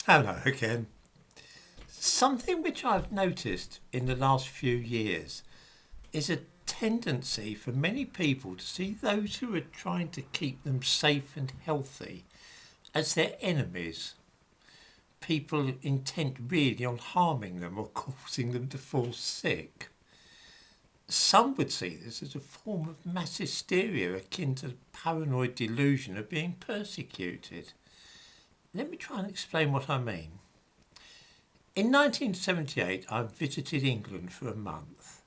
Hello again. Something which I've noticed in the last few years is a tendency for many people to see those who are trying to keep them safe and healthy as their enemies. People intent really on harming them or causing them to fall sick. Some would see this as a form of mass hysteria akin to the paranoid delusion of being persecuted. Let me try and explain what I mean. In 1978, I visited England for a month.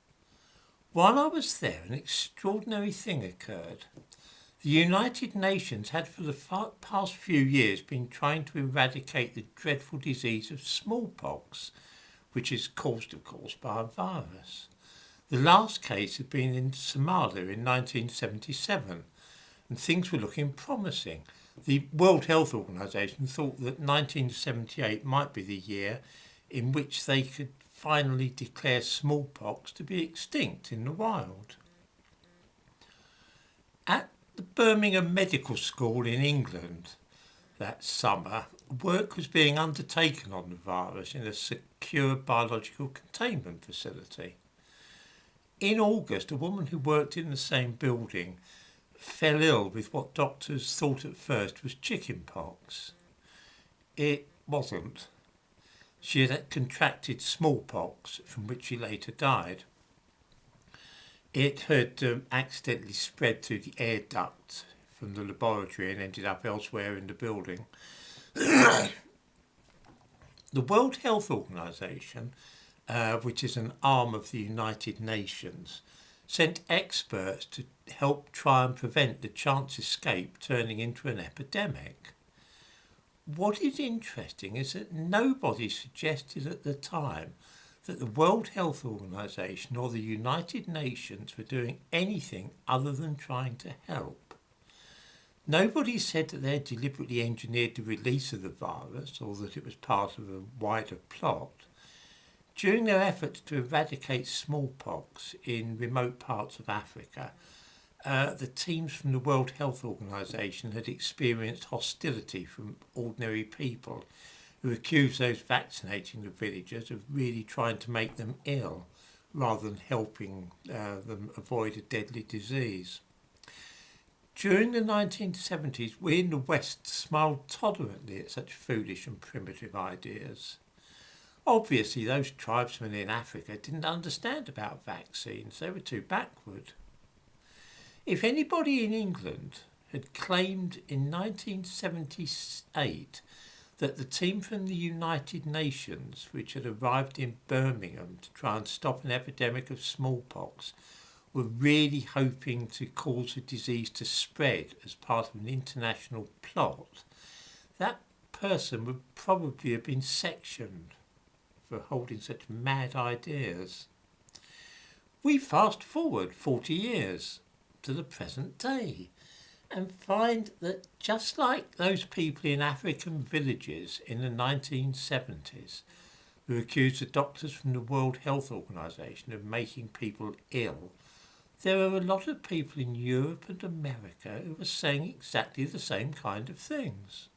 While I was there, an extraordinary thing occurred. The United Nations had for the past few years been trying to eradicate the dreadful disease of smallpox, which is caused, of course, by a virus. The last case had been in Somalia in 1977, and things were looking promising. The World Health Organization thought that 1978 might be the year in which they could finally declare smallpox to be extinct in the wild. At the Birmingham Medical School in England that summer, work was being undertaken on the virus in a secure biological containment facility. In August, a woman who worked in the same building fell ill with what doctors thought at first was chickenpox. It wasn't. She had contracted smallpox, from which she later died. It had accidentally spread through the air duct from the laboratory and ended up elsewhere in the building. The World Health Organization, which is an arm of the United Nations, sent experts to help try and prevent the chance escape turning into an epidemic. What is interesting is that nobody suggested at the time that the World Health Organization or the United Nations were doing anything other than trying to help. Nobody said that they had deliberately engineered the release of the virus or that it was part of a wider plot. During their efforts to eradicate smallpox in remote parts of Africa, the teams from the World Health Organization had experienced hostility from ordinary people who accused those vaccinating the villagers of really trying to make them ill rather than helping them avoid a deadly disease. During the 1970s, we in the West smiled tolerantly at such foolish and primitive ideas. Obviously, those tribesmen in Africa didn't understand about vaccines. They were too backward. If anybody in England had claimed in 1978 that the team from the United Nations, which had arrived in Birmingham to try and stop an epidemic of smallpox, were really hoping to cause a disease to spread as part of an international plot, that person would probably have been sectioned for holding such mad ideas. We fast forward 40 years to the present day and find that just like those people in African villages in the 1970s who accused the doctors from the World Health Organization of making people ill, there are a lot of people in Europe and America who are saying exactly the same kind of things.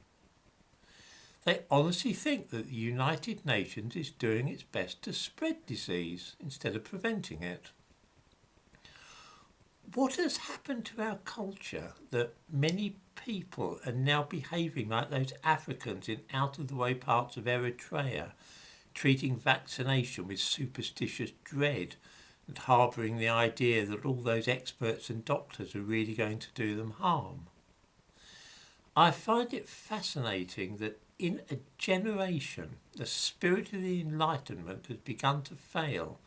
They honestly think that the United Nations is doing its best to spread disease instead of preventing it. What has happened to our culture that many people are now behaving like those Africans in out-of-the-way parts of Eritrea, treating vaccination with superstitious dread and harbouring the idea that all those experts and doctors are really going to do them harm? I find it fascinating that in a generation the spirit of the Enlightenment has begun to fail,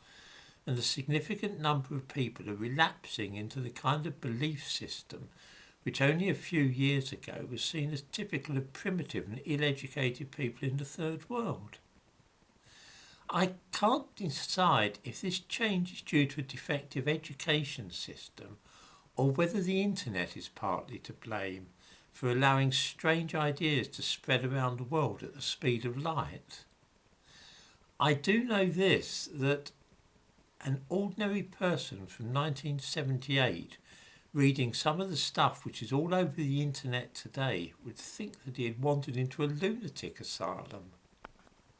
and a significant number of people are relapsing into the kind of belief system which only a few years ago was seen as typical of primitive and ill-educated people in the third world. I can't decide if this change is due to a defective education system or whether the internet is partly to blame for allowing strange ideas to spread around the world at the speed of light. I do know this, that an ordinary person from 1978 reading some of the stuff which is all over the internet today would think that he had wandered into a lunatic asylum.